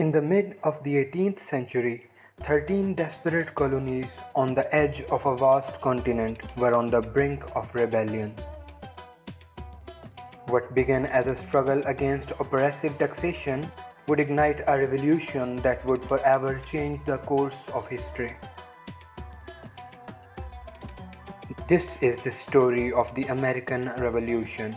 In the mid of the 18th century, 13 desperate colonies on the edge of a vast continent were on the brink of rebellion. What began as a struggle against oppressive taxation would ignite a revolution that would forever change the course of history. This is the story of the American Revolution.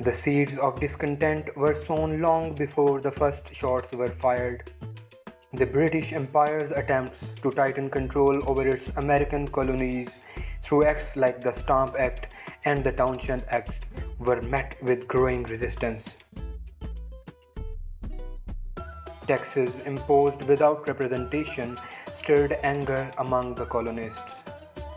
The seeds of discontent were sown long before the first shots were fired. The British Empire's attempts to tighten control over its American colonies through acts like the Stamp Act and the Townshend Acts were met with growing resistance. Taxes imposed without representation stirred anger among the colonists.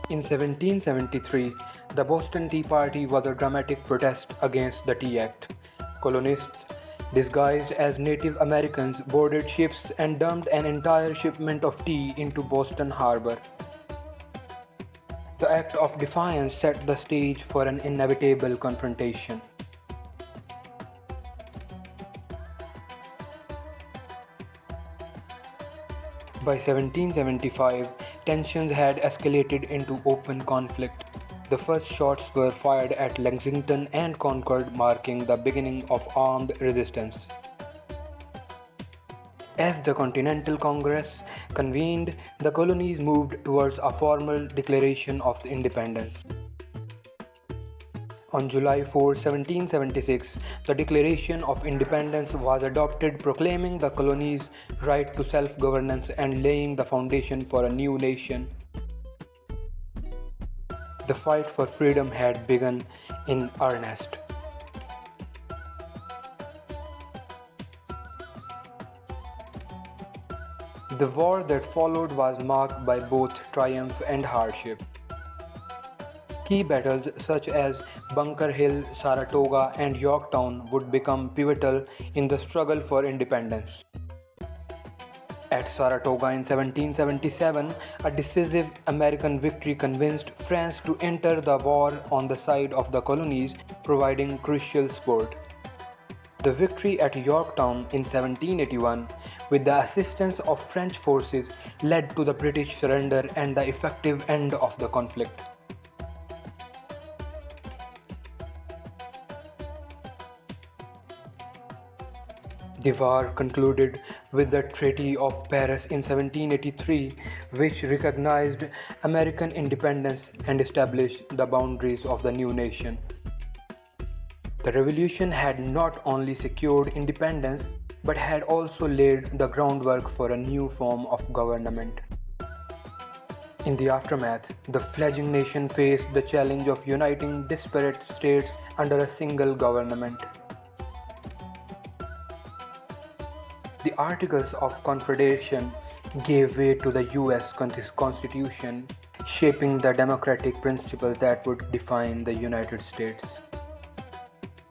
In 1773, the Boston Tea Party was a dramatic protest against the Tea Act. Colonists, disguised as Native Americans, boarded ships and dumped an entire shipment of tea into Boston Harbor. The act of defiance set the stage for an inevitable confrontation. By 1775, tensions had escalated into open conflict. The first shots were fired at Lexington and Concord, marking the beginning of armed resistance. As the Continental Congress convened, the colonies moved towards a formal declaration of independence. On July 4, 1776, the Declaration of Independence was adopted, proclaiming the colonies' right to self-governance and laying the foundation for a new nation. The fight for freedom had begun in earnest. The war that followed was marked by both triumph and hardship. Key battles such as Bunker Hill, Saratoga, and Yorktown would become pivotal in the struggle for independence. At Saratoga in 1777, a decisive American victory convinced France to enter the war on the side of the colonies, providing crucial support. The victory at Yorktown in 1781, with the assistance of French forces, led to the British surrender and the effective end of the conflict. The war concluded with the Treaty of Paris in 1783, which recognized American independence and established the boundaries of the new nation. The revolution had not only secured independence, but had also laid the groundwork for a new form of government. In the aftermath, the fledgling nation faced the challenge of uniting disparate states under a single government. The Articles of Confederation gave way to the US Constitution, shaping the democratic principles that would define the United States.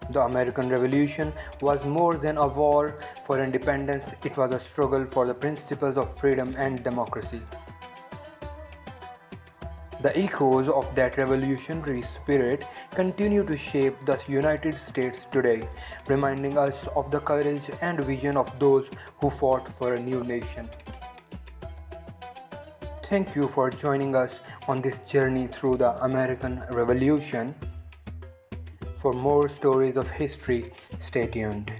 The American Revolution was more than a war for independence, it was a struggle for the principles of freedom and democracy. The echoes of that revolutionary spirit continue to shape the United States today, reminding us of the courage and vision of those who fought for a new nation. Thank you for joining us on this journey through the American Revolution. For more stories of history, stay tuned.